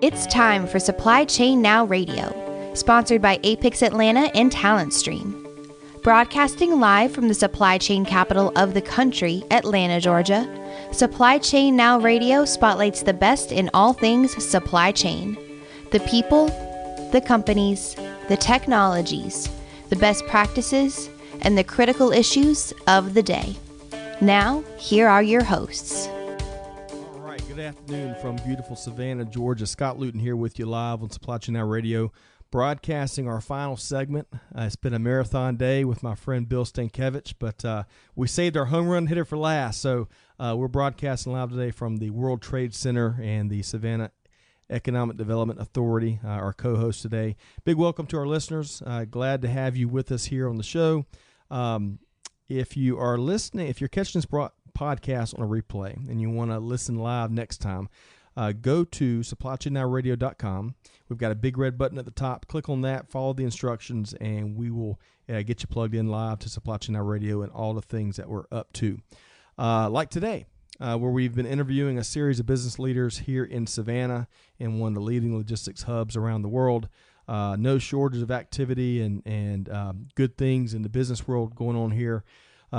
It's time for Supply Chain Now Radio, sponsored by Apex Atlanta and Talent Stream. Broadcasting live from the supply chain capital of the country, Atlanta, Georgia, Supply Chain Now Radio spotlights the best in all things supply chain. The people, the companies, the technologies, the best practices, and the critical issues of the day. Now, here are your hosts. Good afternoon from beautiful Savannah, Georgia. Scott Luton here with you live on Supply Chain Now Radio, broadcasting our final segment. It's been a marathon day with my friend Bill Stankiewicz, but we saved our home run hitter for last. So we're broadcasting live today from the World Trade Center and the Savannah Economic Development Authority, our co-host today. Big welcome to our listeners. Glad to have you with us here on the show. If you are listening, if you're catching this podcast on a replay and you want to listen live next time, go to supplychainnowradio.com. We've got a big red button at the top. Click on that, follow the instructions, and we will get you plugged in live to Supply Chain Now Radio and all the things that we're up to. Like today, where we've been interviewing a series of business leaders here in Savannah in one of the leading logistics hubs around the world. No shortage of activity and good things in the business world going on here.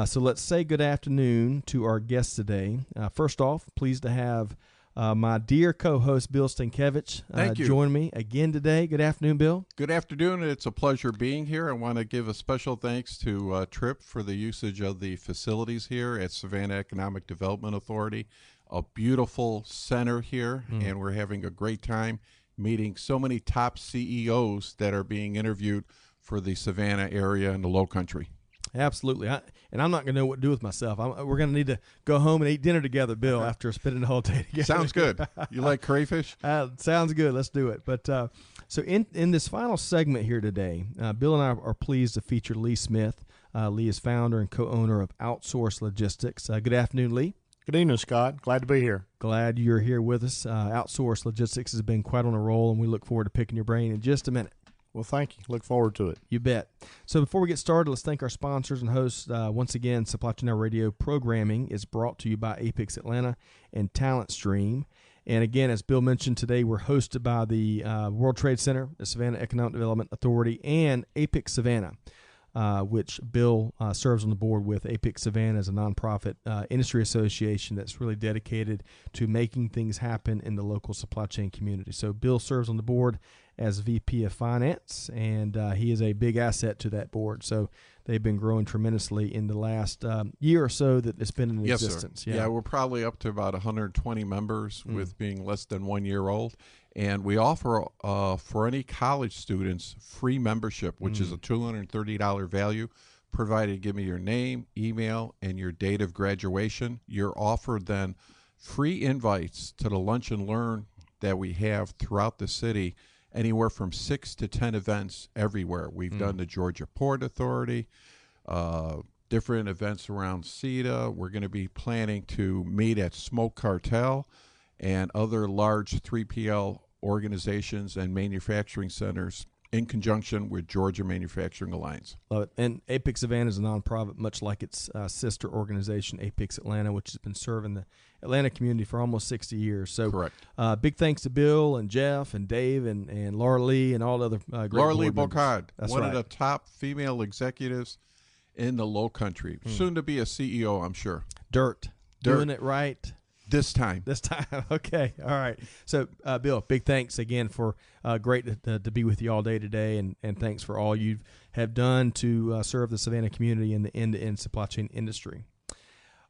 So let's say good afternoon to our guests today. First off, pleased to have my dear co-host, Bill Stankiewicz, join me again today. Good afternoon, Bill. Good afternoon. It's a pleasure being here. I want to give a special thanks to Tripp for the usage of the facilities here at Savannah Economic Development Authority. A beautiful center here, and we're having a great time meeting so many top CEOs that are being interviewed for the Savannah area and the Low Country. Absolutely. And I'm not going to know what to do with myself. We're going to need to go home and eat dinner together, Bill, after spending the whole day together. Sounds good. You like crayfish? Sounds good. Let's do it. But so in this final segment here today, Bill and I are pleased to feature Lee Smith. Lee is founder and co-owner of Outsource Logistics. Good afternoon, Lee. Good evening, Scott. Glad to be here. Glad you're here with us. Outsource Logistics has been quite on a roll, and we look forward to picking your brain in just a minute. Well, thank you. Look forward to it. You bet. So before we get started, let's thank our sponsors and hosts. Once again, Supply Chain Now Radio programming is brought to you by Apex Atlanta and Talent Stream. And again, as Bill mentioned, today we're hosted by the World Trade Center, the Savannah Economic Development Authority, and Apex Savannah, which Bill serves on the board with. Apex Savannah is a nonprofit industry association that's really dedicated to making things happen in the local supply chain community. So Bill serves on the board as VP of Finance, and he is a big asset to that board. So they've been growing tremendously in the last year or so that it's been in existence. Sir. Yeah, we're probably up to about 120 members with being less than 1 year old. And we offer, for any college students, free membership, which is a $230 value, provided you give me your name, email, and your date of graduation. You're offered then free invites to the Lunch and Learn that we have throughout the city, anywhere from 6 to 10 events everywhere. We've done the Georgia Port Authority, different events around CETA. We're going to be planning to meet at Smoke Cartel and other large 3PL organizations and manufacturing centers in conjunction with Georgia Manufacturing Alliance. Love it. And Apex Savannah is a nonprofit, much like its sister organization, Apex Atlanta, which has been serving the Atlanta community for almost 60 years. So, correct. Big thanks to Bill and Jeff and Dave and Laura Lee and all the other great Laura Lee board members. Bocard, one of the top female executives in the Low Country. Soon to be a CEO, I'm sure. Dirt. Doing it right. This time. Okay. All right. So, Bill, big thanks again for great to be with you all day today, and thanks for all you have done to serve the Savannah community in the end-to-end supply chain industry.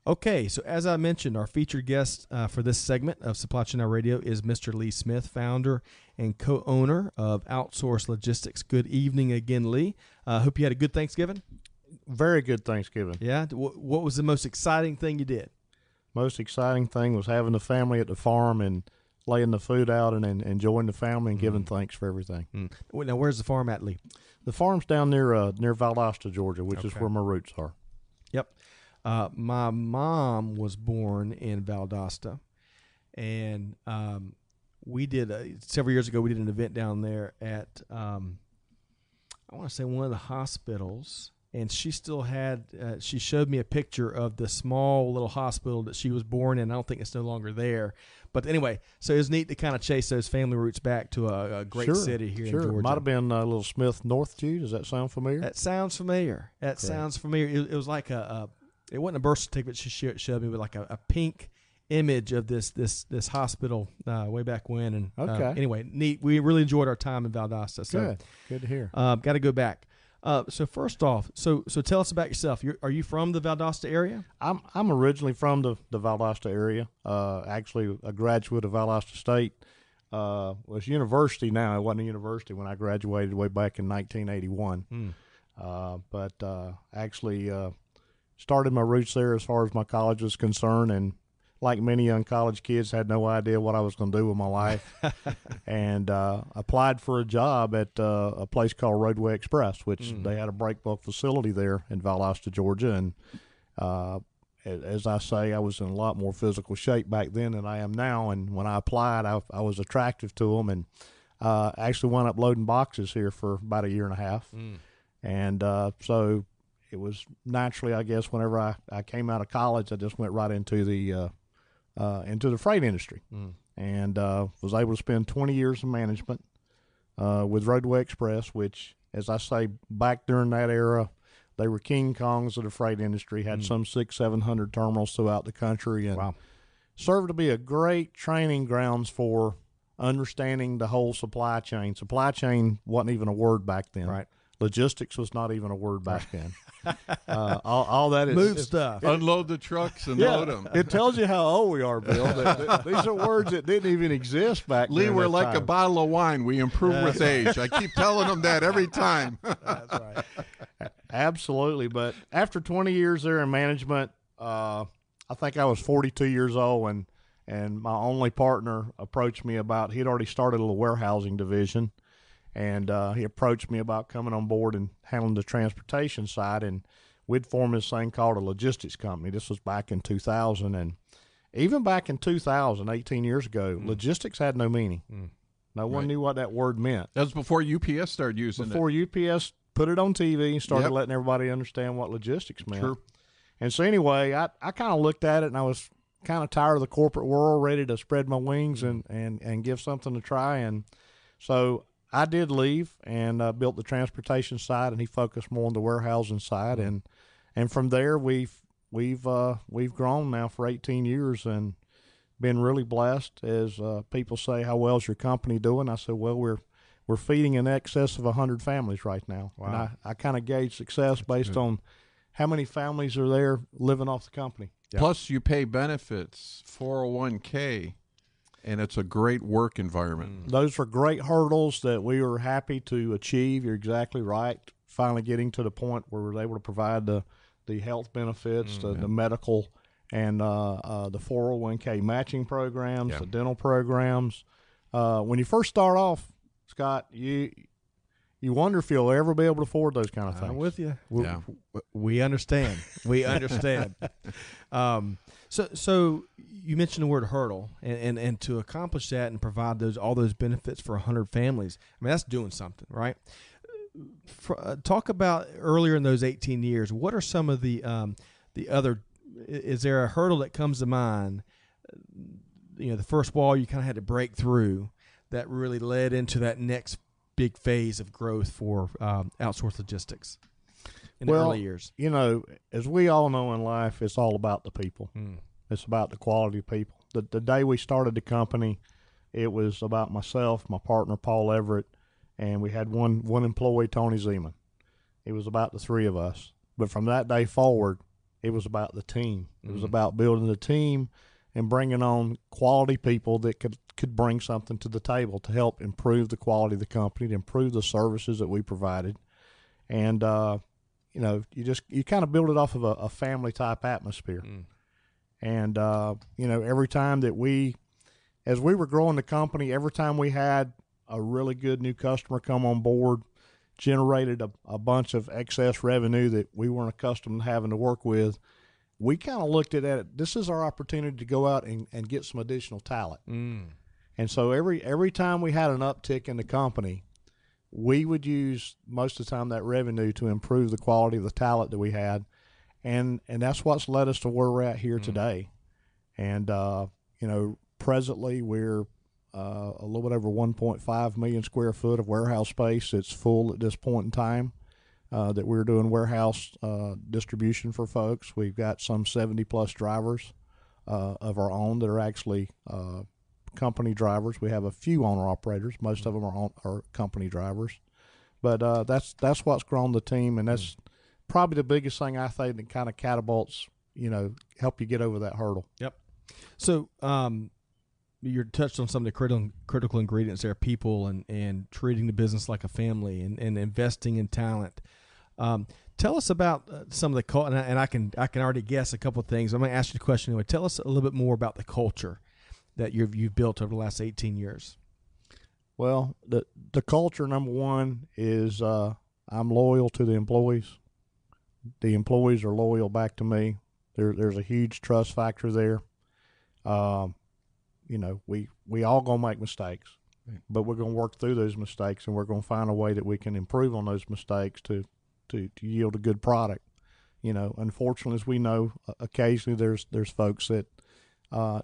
Okay, so as I mentioned, our featured guest for this segment of Supply Chain Now Radio is Mr. Lee Smith, founder and co-owner of Outsource Logistics. Good evening again, Lee. Hope you had a good Thanksgiving. Very good Thanksgiving. Yeah? What was the most exciting thing you did? Most exciting thing was having the family at the farm and laying the food out and enjoying the family and giving thanks for everything. Now, where's the farm at, Lee? The farm's down near Valdosta, Georgia, which is where my roots are. Yep. My mom was born in Valdosta, and we did several years ago. We did an event down there at I want to say one of the hospitals and she still had. She showed me a picture of the small little hospital that she was born in. I don't think it's no longer there, but anyway, so it was neat to kind of chase those family roots back to a great city here in Georgia. Might have been Little Smith, North Jude. Does that sound familiar? That sounds familiar. Sounds familiar. It was like it wasn't a birth certificate she showed me, but like a pink image of this hospital way back when. And anyway, neat. We really enjoyed our time in Valdosta. So good to hear. Got to go back. So first off, so tell us about yourself. Are you from the Valdosta area? I'm originally from the Valdosta area. Actually, a graduate of Valdosta State. Was university now. It wasn't a university when I graduated way back in 1981. But actually started my roots there as far as my college was concerned, and like many young college kids, had no idea what I was going to do with my life, and applied for a job at a place called Roadway Express, which they had a break bulk facility there in Valdosta, Georgia. And as I say, I was in a lot more physical shape back then than I am now. And when I applied, I was attractive to them, and actually wound up loading boxes here for about a year and a half. And so it was naturally, I guess, whenever I came out of college, I just went right into the freight industry, and was able to spend 20 years in management with Roadway Express, which, as I say, back during that era, they were King Kongs of the freight industry, had some 600-700 terminals throughout the country, and served to be a great training grounds for understanding the whole supply chain. Supply chain wasn't even a word back then. Right. Logistics was not even a word back then. All that is move stuff, unload the trucks and load them. It tells you how old we are, Bill. These are words that didn't even exist back then. Lee, we're like time. a bottle of wine. We improve with age. I keep telling them that every time. That's right. Absolutely. But after 20 years there in management, I think I was 42 years old, and my only partner approached me about, he'd already started a little warehousing division. And he approached me about coming on board and handling the transportation side, and we'd formed this thing called a logistics company. This was back in 2000, and even back in 2000, 18 years ago, logistics had no meaning. No one knew what that word meant. That was before UPS started using before UPS put it on TV and started letting everybody understand what logistics meant. True. And so anyway, I kind of looked at it, and I was kind of tired of the corporate world, ready to spread my wings and give something to try. And so I did leave and built the transportation side, and he focused more on the warehousing side, and from there we've grown now for 18 years and been really blessed. As people say, how well is your company doing? I said, well, we're feeding in excess of 100 families right now. Wow. And I kind of gauge success based on how many families are there living off the company. Yep. Plus, you pay benefits, 401k. And it's a great work environment. Those are great hurdles that we were happy to achieve. You're exactly right. Finally getting to the point where we're able to provide the health benefits, the medical, and the 401k matching programs, the dental programs. When you first start off, Scott, you wonder if you'll ever be able to afford those kind of things. I'm with you. We understand. We understand. So you mentioned the word hurdle, and to accomplish that and provide all those benefits for 100 families, I mean, that's doing something, right? Talk about earlier in those 18 years, what are some of the other, is there a hurdle that comes to mind, the first wall you kind of had to break through that really led into that next big phase of growth for Outsource Logistics in the early years? As we all know in life, it's all about the people. It's about the quality of people. The day we started the company, it was about myself, my partner, Paul Everett, and we had one employee, Tony Zeman. It was about the three of us. But from that day forward, it was about the team. It was about building the team and bringing on quality people that could bring something to the table to help improve the quality of the company, to improve the services that we provided. And, you kind of build it off of a family type atmosphere. And, every time that as we were growing the company, every time we had a really good new customer come on board, generated a bunch of excess revenue that we weren't accustomed to having to work with, we kind of looked at it, this is our opportunity to go out and get some additional talent. And so every time we had an uptick in the company, we would use most of the time that revenue to improve the quality of the talent that we had, and that's what's led us to where we're at here today. And presently we're a little bit over 1.5 million square foot of warehouse space. It's full at this point in time. That we're doing warehouse distribution for folks. We've got some 70-plus drivers of our own that are actually company drivers. We have a few owner-operators. Most of them are company drivers. But that's what's grown the team, and that's probably the biggest thing I think that kind of catapults, help you get over that hurdle. Yep. So you touched on some of the critical ingredients there, people and treating the business like a family and investing in talent. Tell us about some of the and I can already guess a couple of things. I'm going to ask you the question anyway. Tell us a little bit more about the culture that you've built over the last 18 years. Well, the culture, number one, is I'm loyal to the employees. The employees are loyal back to me. There's a huge trust factor there. We all gonna make mistakes, but we're gonna work through those mistakes, and we're gonna find a way that we can improve on those mistakes to yield a good product. Unfortunately, as we know, occasionally there's folks that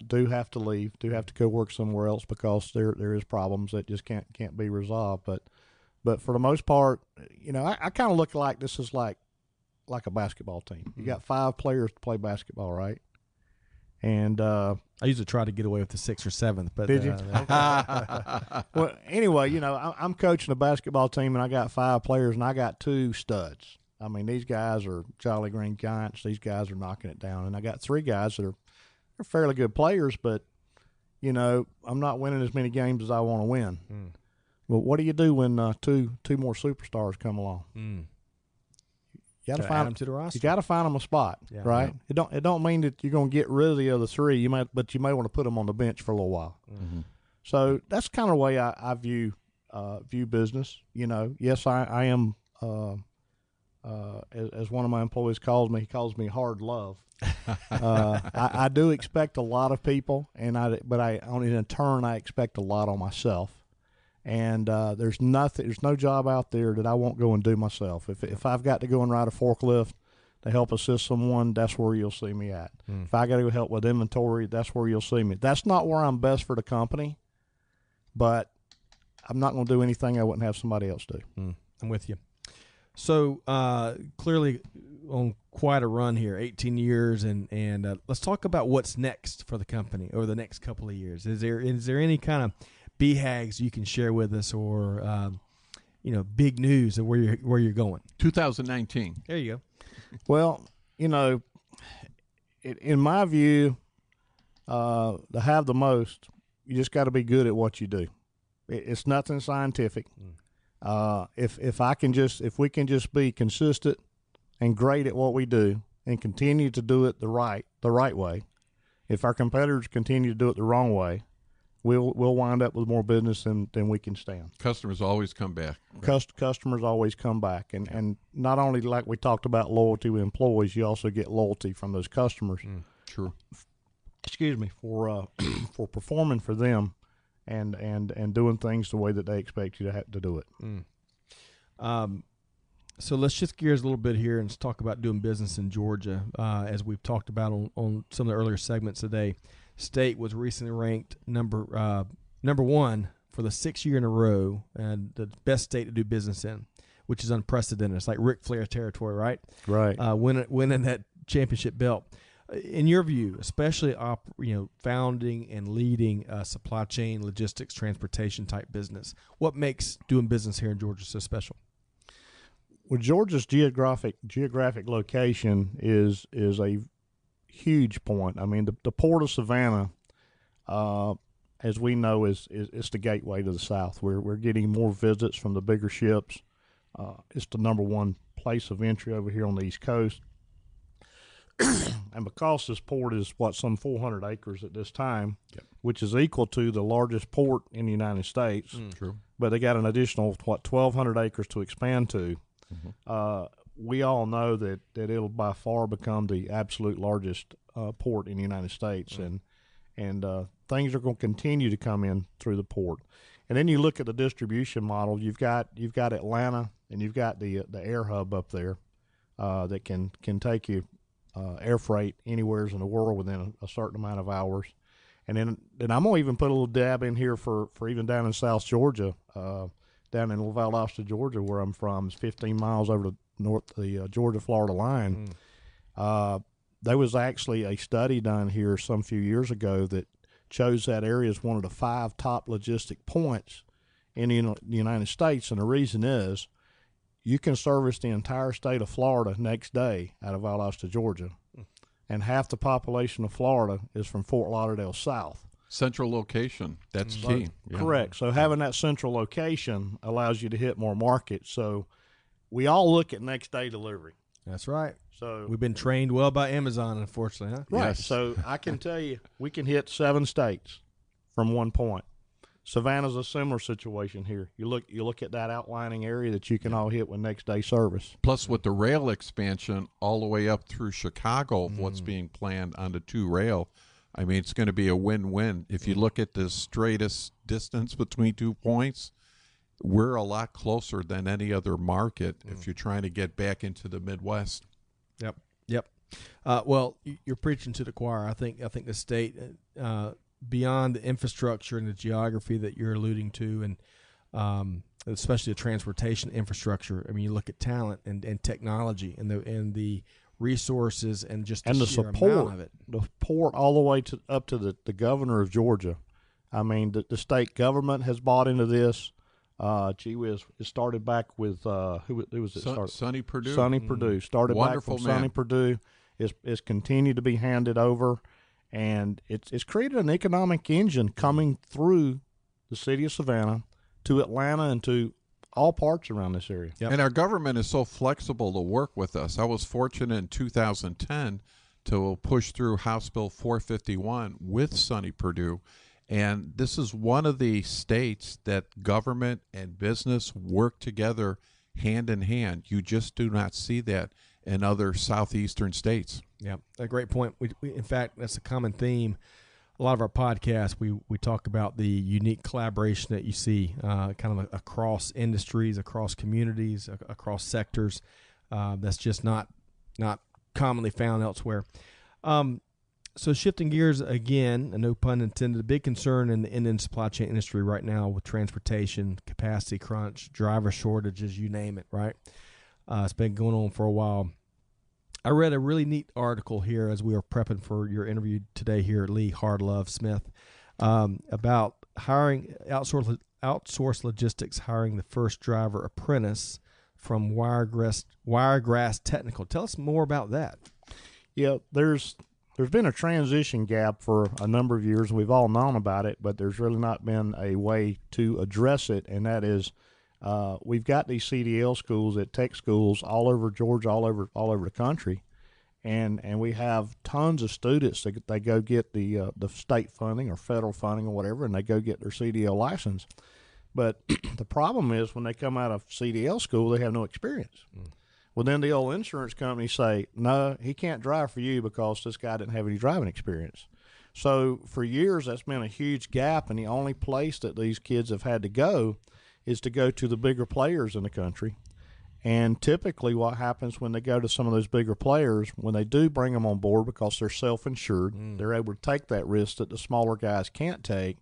do have to leave, do have to go work somewhere else because there is problems that just can't be resolved. But for the most part, I kind of look like this is like a basketball team. You got 5 players to play basketball, right? And I usually try to get away with the 6th or 7th, but did you? Well, anyway, I'm coaching a basketball team, and I got 5 players, and I got 2 studs. I mean, these guys are Jolly Green Giants. These guys are knocking it down, and I got 3 guys that are fairly good players, but I'm not winning as many games as I want to win. Well, what do you do when two more superstars come along? You got to find them to the roster. You got to find them a spot, right? Yeah. It don't mean that you're going to get rid of the other 3. But you may want to put them on the bench for a little while. Mm-hmm. So that's kind of the way I view business. Yes, I am. As one of my employees calls me, he calls me hard love. I do expect a lot of people, in turn I expect a lot on myself. And there's no job out there that I won't go and do myself. If I've got to go and ride a forklift to help assist someone, that's where you'll see me at. If I got to go help with inventory, that's where you'll see me. That's not where I'm best for the company, but I'm not going to do anything I wouldn't have somebody else do. I'm with you. So clearly on quite a run here, 18 years, and let's talk about what's next for the company over the next couple of years. Is there any kind of BHAGs you can share with us, or big news of where you're going? 2019. There you go. Well, in my view, to have the most, you just got to be good at what you do. It's nothing scientific. If we can just be consistent and great at what we do and continue to do it the right way, if our competitors continue to do it the wrong way, we'll wind up with more business than we can stand. Customers always come back. Customers always come back, and not only like we talked about loyalty with employees, you also get loyalty from those customers. True. Excuse me, for performing for them. And doing things the way that they expect you to have to do it. So let's shift gears a little bit here and let's talk about doing business in Georgia. As we've talked about on some of the earlier segments today, state was recently ranked number 1 for the 6th year in a row, and the best state to do business in, which is unprecedented. It's like Ric Flair territory, right? Right. Winning that championship belt. In your view, especially founding and leading a supply chain, logistics, transportation type business, what makes doing business here in Georgia so special? Well, Georgia's geographic location is a huge point. I mean, the port of Savannah, as we know, is the gateway to the South. We're getting more visits from the bigger ships. It's the number 1 place of entry over here on the East Coast. And because this port is some 400 acres at this time, which is equal to the largest port in the United States. True. But they got an additional 1,200 acres to expand to. We all know that it'll by far become the absolute largest port in the United States, and things are going to continue to come in through the port. And then you look at the distribution model. You've got Atlanta, and you've got the air hub up there that can take you air freight anywhere in the world within a certain amount of hours. And then I'm gonna even put a little dab in here for even down in South Georgia, down in Valdosta, Georgia, where I'm from. It's 15 miles over the Georgia-Florida line. There was actually a study done here some few years ago that chose that area as one of the 5 top logistic points in the United States, and the reason is you can service the entire state of Florida next day out of Valdosta, Georgia, and half the population of Florida is from Fort Lauderdale south. Central location, that's key. Correct. So having that central location allows you to hit more markets. So we all look at next day delivery. That's right. So we've been trained well by Amazon, unfortunately, huh? Right. Yes. So I can tell you, we can hit 7 states from one point. Savannah's a similar situation here. You look at that outlining area that you can all hit with next day service. Plus, with the rail expansion all the way up through Chicago, of what's being planned on the 2 rail, I mean, it's going to be a win-win. If you look at the straightest distance between 2 points, we're a lot closer than any other market if you're trying to get back into the Midwest. Yep. Well, you're preaching to the choir. I think the state, beyond the infrastructure and the geography that you're alluding to, and especially the transportation infrastructure. I mean, you look at talent and technology and the resources and just the sheer support amount of it. The support all the way up to the governor of Georgia. I mean, the state government has bought into this. Gee whiz, it started back with who was it? Sonny Perdue. Sonny Perdue started Wonderful back from Sonny Perdue. It's continued to be handed over, and it's created an economic engine coming through the city of Savannah to Atlanta and to all parts around this area. Yep. And our government is so flexible to work with us. I was fortunate in 2010 to push through House Bill 451 with Sonny Perdue. And this is one of the states that government and business work together hand in hand. You just do not see that in other southeastern states. Yeah, a great point. We in fact, that's a common theme. A lot of our podcasts, we talk about the unique collaboration that you see kind of across industries, across communities, across sectors. That's just not commonly found elsewhere. So shifting gears again, and no pun intended, a big concern in the Indian supply chain industry right now with transportation, capacity crunch, driver shortages, you name it, right? It's been going on for a while. I read a really neat article here as we were prepping for your interview today here at Lee Hardlove Smith about hiring Outsource Logistics hiring the first driver apprentice from Wiregrass Technical. Tell us more about that. Yeah, there's been a transition gap for a number of years. We've all known about it, but there's really not been a way to address it, and that is we've got these CDL schools at tech schools all over Georgia, all over the country, and we have tons of students that they go get the state funding or federal funding or whatever, and they go get their CDL license. But the problem is when they come out of CDL school, they have no experience. Well, then the old insurance companies say, no, he can't drive for you because this guy didn't have any driving experience. So for years, that's been a huge gap, and the only place that these kids have had to go is to go to the bigger players in the country. And typically what happens when they go to some of those bigger players, when they do bring them on board because they're self-insured, they're able to take that risk that the smaller guys can't take.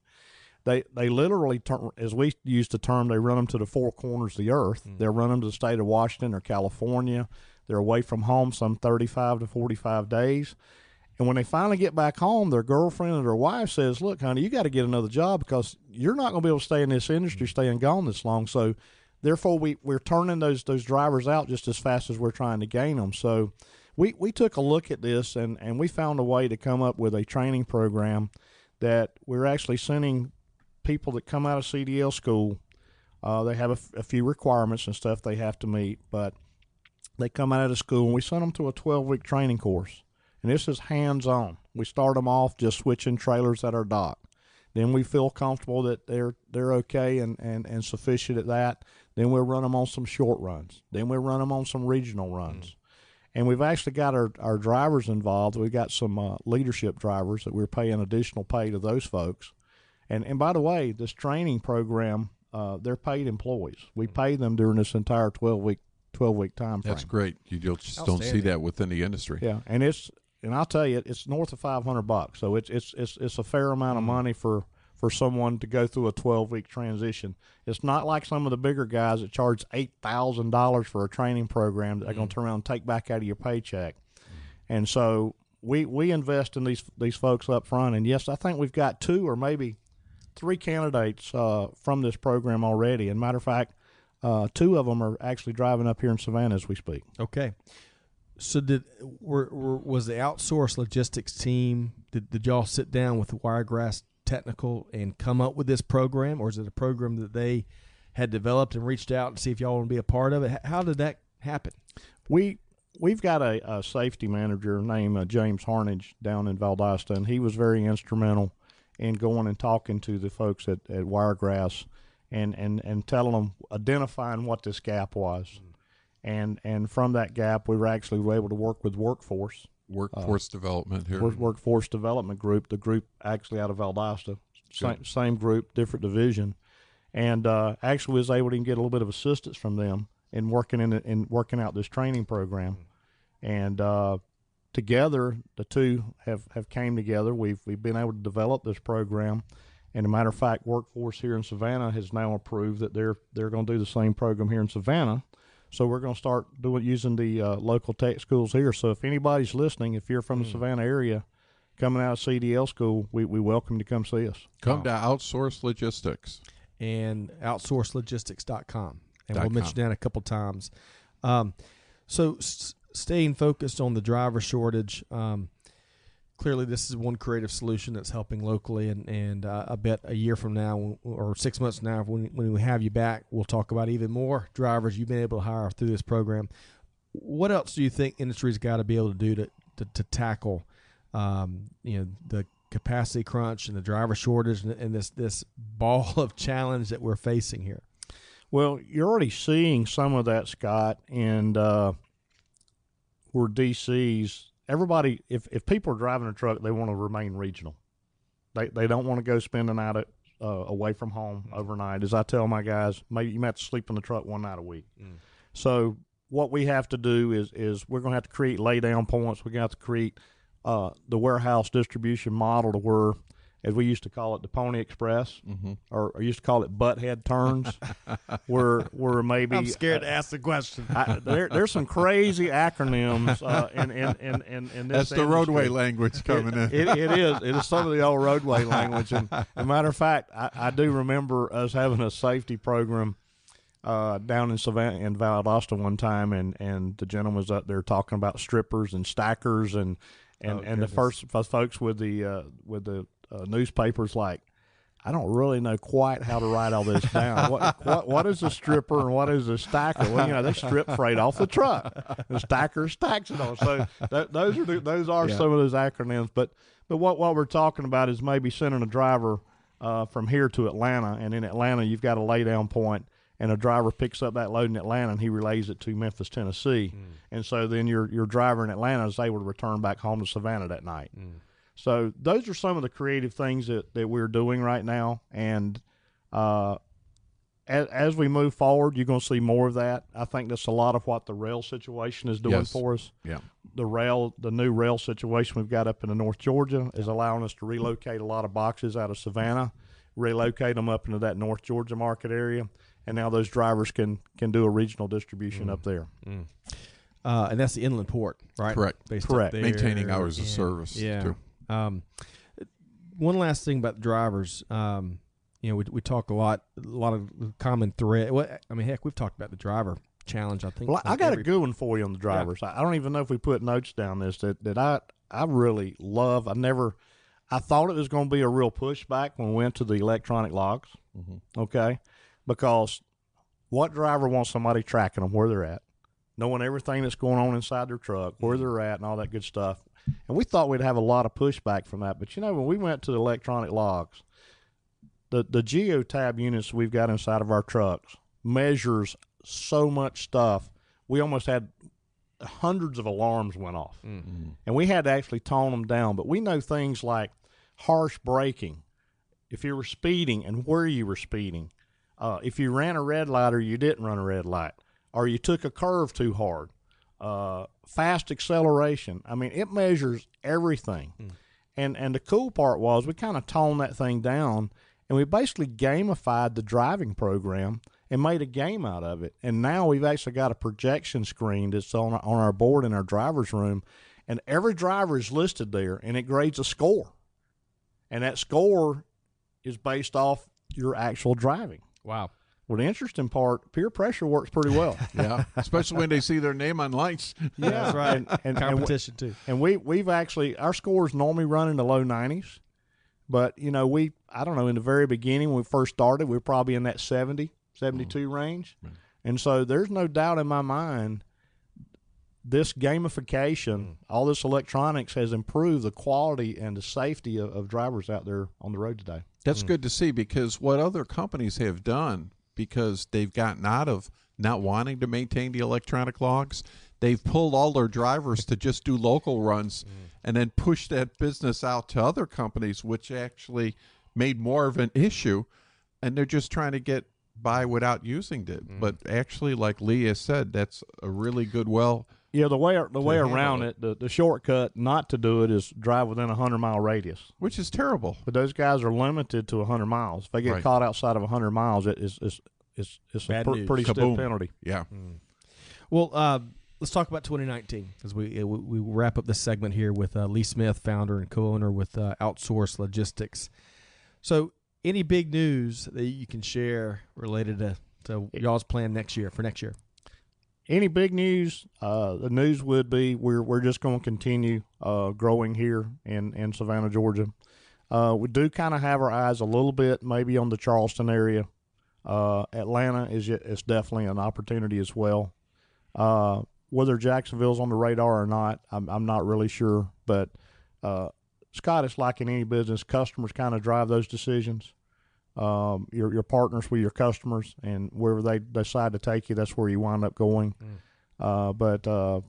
They literally, as we use the term, they run them to the four corners of the earth. They'll run them to the state of Washington or California. They're away from home some 35 to 45 days. And when they finally get back home, their girlfriend or their wife says, look, honey, you got to get another job because you're not going to be able to stay in this industry staying gone this long. So therefore, we're turning those drivers out just as fast as we're trying to gain them. So we took a look at this, and we found a way to come up with a training program that we're actually sending people that come out of CDL school. They have a few requirements and stuff they have to meet, but they come out of school, and we send them to a 12-week training course. And this is hands-on. We start them off just switching trailers at our dock. Then we feel comfortable that they're okay and sufficient at that. Then we'll run them on some short runs. Then we'll run them on some regional runs. And we've actually got our drivers involved. We've got some leadership drivers that we're paying additional pay to those folks. And by the way, this training program, they're paid employees. We pay them during this entire 12-week time frame. That's great. You just don't see that within the industry. Yeah, and I'll tell you, it's north of $500. So it's a fair amount of money for someone to go through a 12-week transition. It's not like some of the bigger guys that charge $8,000 for a training program that they're going to turn around and take back out of your paycheck. And so we invest in these folks up front. And yes, I think we've got 2 or maybe 3 candidates from this program already. And matter of fact, 2 of them are actually driving up here in Savannah as we speak. Okay. So was the Outsource Logistics team, did y'all sit down with the Wiregrass Technical and come up with this program, or is it a program that they had developed and reached out to see if y'all want to be a part of it? How did that happen? We've got a safety manager named James Harnage down in Valdosta, and he was very instrumental in going and talking to the folks at Wiregrass and telling them, identifying what this gap was. And from that gap, we were able to work with Workforce Development here. Workforce Development Group, the group actually out of Valdosta, same group, different division, and actually was able to get a little bit of assistance from them in working out this training program, and together the two have came together. We've been able to develop this program, and as a matter of fact, Workforce here in Savannah has now approved that they're going to do the same program here in Savannah. So we're going to start using the local tech schools here. So if anybody's listening, if you're from the Savannah area, coming out of CDL school, we welcome you to come see us. Come to Outsource Logistics. And outsourcelogistics.com. And we'll mention that a couple times. So staying focused on the driver shortage, clearly this is one creative solution that's helping locally, and I bet a year from now or 6 months from now when we have you back, we'll talk about even more drivers you've been able to hire through this program. What else do you think industry's got to be able to do to tackle the capacity crunch and the driver shortage and this ball of challenge that we're facing here? Well, you're already seeing some of that, Scott, and where DCs – everybody, if people are driving a truck, they want to remain regional. They don't want to go spend a night away from home overnight. As I tell my guys, maybe you might have to sleep in the truck one night a week. So what we have to do is we're going to have to create laydown points. We're going to have to create the warehouse distribution model to where, as we used to call it, the Pony Express, or used to call it butthead turns, where maybe I'm scared to ask the question. There's some crazy acronyms in this. That's the roadway language coming in. It is some of the old roadway language. And as a matter of fact, I do remember us having a safety program down in Savannah and Valdosta one time, and the gentleman was up there talking about strippers and stackers and the first folks with the newspapers like, I don't really know quite how to write all this down. What is a stripper and what is a stacker? Well, they strip freight off the truck. The stacker stacks it on. So those are some of those acronyms. But what we're talking about is maybe sending a driver from here to Atlanta, and in Atlanta you've got a laydown point, and a driver picks up that load in Atlanta and he relays it to Memphis, Tennessee, and so then your driver in Atlanta is able to return back home to Savannah that night. So those are some of the creative things that we're doing right now, and as we move forward, you're going to see more of that. I think that's a lot of what the rail situation is doing for us. Yeah, the new rail situation we've got up in the North Georgia is allowing us to relocate a lot of boxes out of Savannah, relocate them up into that North Georgia market area, and now those drivers can do a regional distribution up there. And that's the inland port, right? Correct. Correct. Maintaining hours of service. Yeah. Too. One last thing about the drivers, we talk a lot of common thread. Well, I mean, heck, we've talked about the driver challenge. I think. Well, I got a good one for you on the drivers. Yeah. I don't even know if we put notes down this that I really love. I thought it was going to be a real pushback when we went to the electronic logs. Okay, because what driver wants somebody tracking them where they're at, knowing everything that's going on inside their truck, where they're at, and all that good stuff. And we thought we'd have a lot of pushback from that. But, when we went to the electronic logs, the geotab units we've got inside of our trucks measures so much stuff. We almost had hundreds of alarms went off. And we had to actually tone them down. But we know things like harsh braking if you were speeding and where you were speeding, if you ran a red light or you didn't run a red light, or you took a curve too hard, fast acceleration. I mean, it measures everything. And the cool part was we kind of toned that thing down, and we basically gamified the driving program and made a game out of it. And now we've actually got a projection screen that's on our board in our driver's room, and every driver is listed there, and it grades a score. And that score is based off your actual driving. Wow. Well, the interesting part, peer pressure works pretty well. Yeah, especially when they see their name on lights. Yeah, That's right. And Competition, too. And we've actually, our scores normally run in the low 90s. But, you know, I don't know, in the very beginning when we first started, we were probably in that 70, 72 range. And so there's no doubt in my mind this gamification, all this electronics has improved the quality and the safety of drivers out there on the road today. That's good to see, because what other companies have done, because they've gotten out of not wanting to maintain the electronic logs, they've pulled all their drivers to just do local runs and then push that business out to other companies, which actually made more of an issue, and they're just trying to get by without using it. But actually, like Lee has said, that's a really good Yeah, the way around it. the shortcut not to do it is drive within a 100-mile radius. which is terrible. But those guys are limited to 100 miles. If they get Right. caught outside of 100 miles, it's a Bad news. pretty stiff Kaboom. penalty. Yeah. Well, let's talk about 2019 as we wrap up this segment here with Lee Smith, founder and co-owner with Outsource Logistics. So, any big news that you can share related to y'all's plan for next year? Any big news? The news would be we're just going to continue growing here in Savannah, Georgia. We do kind of have our eyes a little bit maybe on the Charleston area. Atlanta is definitely an opportunity as well. Whether Jacksonville's on the radar or not, I'm not really sure. But Scott, it's like in any business, customers kind of drive those decisions. Your partners with your customers, and wherever they decide to take you, that's where you wind up going. But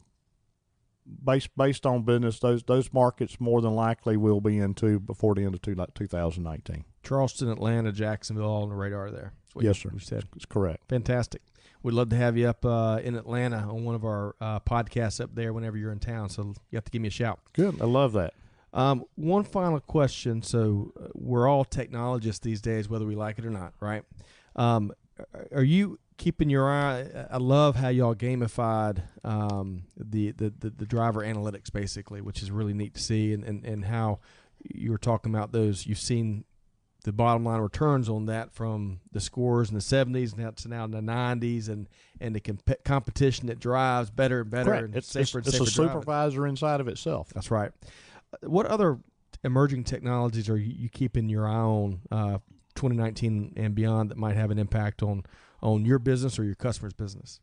based on business, those markets more than likely will be into before the end of 2019. Charleston, Atlanta, Jacksonville, all on the radar there. That's what Yes, sir. You said. It's correct. Fantastic. We'd love to have you up in Atlanta on one of our podcasts up there whenever you're in town. So you have to give me a shout. Good. I love that. One final question. So we're all technologists these days, whether we like it or not, right? Are you keeping your eye? I love how y'all gamified the driver analytics, basically, which is really neat to see, and how you were talking about those. You've seen the bottom line returns on that from the scores in the 70s now in the 90s, and the competition that drives better and better. Correct. And It's safer and a safer driving. supervisor inside of itself. That's right. What other emerging technologies are you keeping your eye on 2019 and beyond that might have an impact on your business or your customer's business?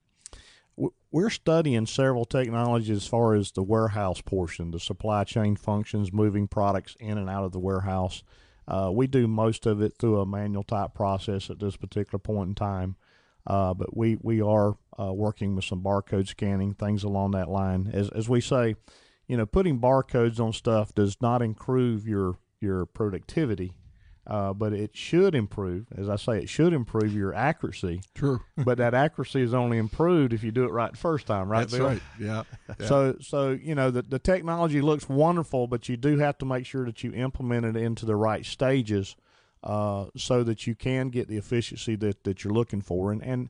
We're studying several technologies as far as the warehouse portion, the supply chain functions, moving products in and out of the warehouse. We do most of it through a manual type process at this particular point in time. But we are working with some barcode scanning, things along that line. As we say, putting barcodes on stuff does not improve your productivity, but it should improve. As I say, it should improve your accuracy. True. But that accuracy is only improved if you do it right the first time, right, That's Bill? right. Yeah. So the technology looks wonderful, but you do have to make sure that you implement it into the right stages so that you can get the efficiency that you're looking for. And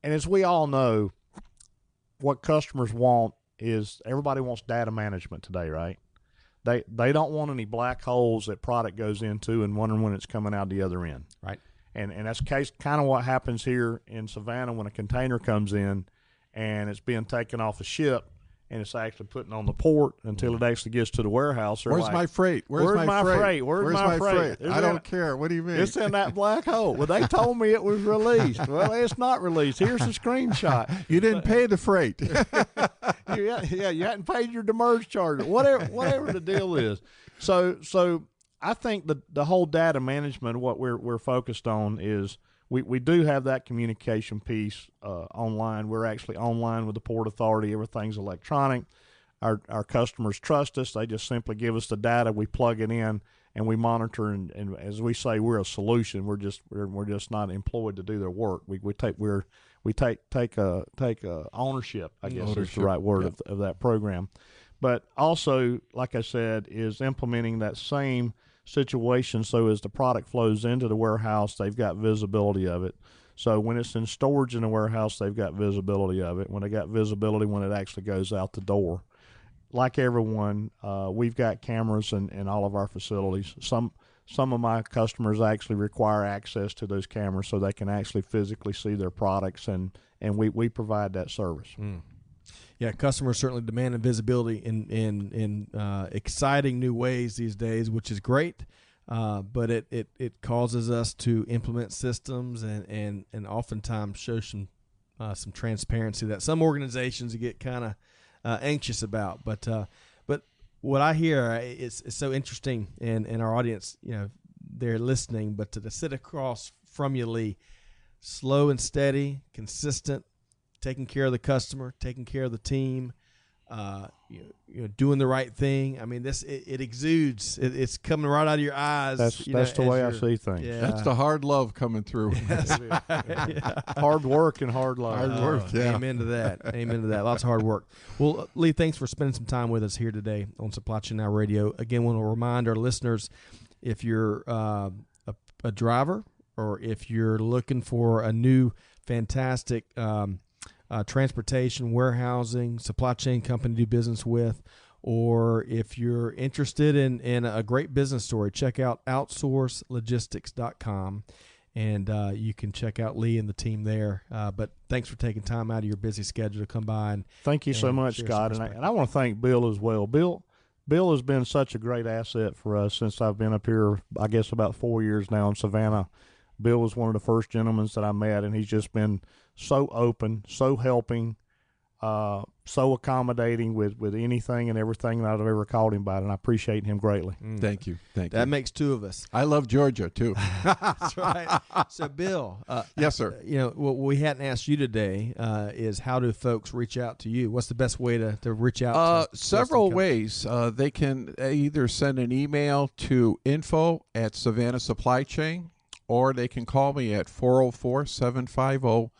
as we all know, what customers want is everybody wants data management today, right? They don't want any black holes that product goes into and wondering when it's coming out the other end. Right. And that's kind of what happens here in Savannah when a container comes in and it's being taken off a ship and it's actually putting on the port until it actually gets to the warehouse. They're Where's like, my freight? Where's my freight? Where's my freight? I don't care. What do you mean? It's in that black hole. Well, they told me it was released. Well, it's not released. Here's the screenshot. You didn't pay the freight. You hadn't paid your demurrage charge. Whatever the deal is. So I think the whole data management, what we're focused on is we do have that communication piece online. We're actually online with the Port Authority. Everything's electronic. Our customers trust us. They just simply give us the data. We plug it in, and we monitor. And as we say, we're a solution. We're just not employed to do their work. We take ownership, I guess is the right word, of that program. But also, like I said, is implementing that same situation, so as the product flows into the warehouse, they've got visibility of it. So when it's in storage in the warehouse, they've got visibility of it. When they got visibility when it actually goes out the door. Like everyone, we've got cameras in all of our facilities. Some of my customers actually require access to those cameras so they can actually physically see their products, and we provide that service. Yeah, customers certainly demanding visibility in exciting new ways these days, which is great. But it causes us to implement systems and oftentimes show some transparency that some organizations get kind of anxious about. But what I hear is so interesting, and our audience, they're listening. But to sit across from you, Lee, slow and steady, consistent, taking care of the customer, taking care of the team, doing the right thing. I mean, it exudes. It's coming right out of your eyes. That's the way I see things. Yeah. That's the hard love coming through. Hard work and hard love. Hard work, yeah. Amen to that. Amen to that. Lots of hard work. Well, Lee, thanks for spending some time with us here today on Supply Chain Now Radio. Again, want to remind our listeners, if you're a driver, or if you're looking for a new fantastic transportation, warehousing, supply chain company to do business with, or if you're interested in a great business story, check out outsourcelogistics.com, and you can check out Lee and the team there. But thanks for taking time out of your busy schedule to come by. And thank you so much, Scott. And I want to thank Bill as well. Bill has been such a great asset for us since I've been up here, I guess, about 4 years now in Savannah. Bill was one of the first gentlemen that I met, and he's just been so open, so helping, so accommodating with anything and everything that I've ever called him about, and I appreciate him greatly. Thank you. That makes two of us. I love Georgia, too. That's right. So, Bill. Yes, sir. What we hadn't asked you today is, how do folks reach out to you? What's the best way to reach out? Several ways. They can either send an email to info@Savannah Supply Chain, or they can call me at 404-750-3200,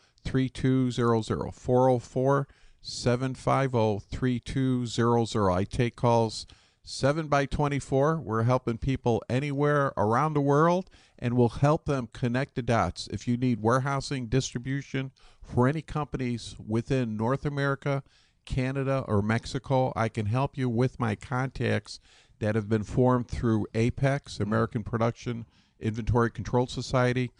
404-750-3200. I take calls 7x24. We're helping people anywhere around the world, and we'll help them connect the dots. If you need warehousing, distribution for any companies within North America, Canada, or Mexico, I can help you with my contacts that have been formed through APEX, American Production Inventory Control Society,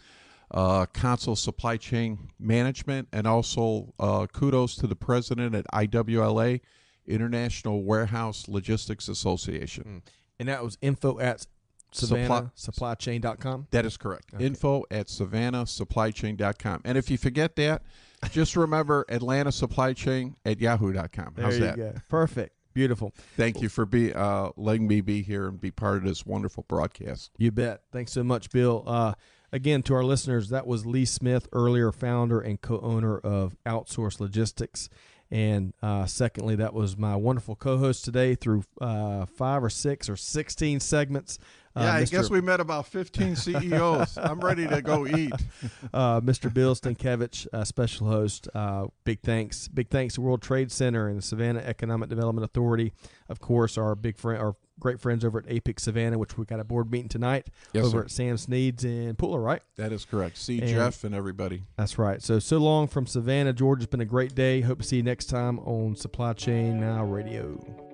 Consul Supply Chain Management, and also kudos to the president at IWLA, International Warehouse Logistics Association. And that was info@SavannahSupplyChain.com? That is correct. Okay. Info@SavannahSupplyChain.com. And if you forget that, just remember AtlantaSupplyChain@yahoo.com. How's that? There you go. Perfect. Beautiful. Thank you for letting me be here and be part of this wonderful broadcast. You bet. Thanks so much, Bill. Again, to our listeners, that was Lee Smith, earlier founder and co-owner of Outsource Logistics. And secondly, that was my wonderful co-host today through 5 or 6 or 16 segments. I guess we met about 15 CEOs. I'm ready to go eat. Mr. Bill Stankiewicz, special host. Big thanks to World Trade Center and the Savannah Economic Development Authority. Of course, our great friends over at APEX Savannah, which we got a board meeting tonight over at Sam Sneed's in Pooler, right? That is correct. Jeff and everybody. That's right. So long from Savannah, Georgia. It's been a great day. Hope to see you next time on Supply Chain Now Radio.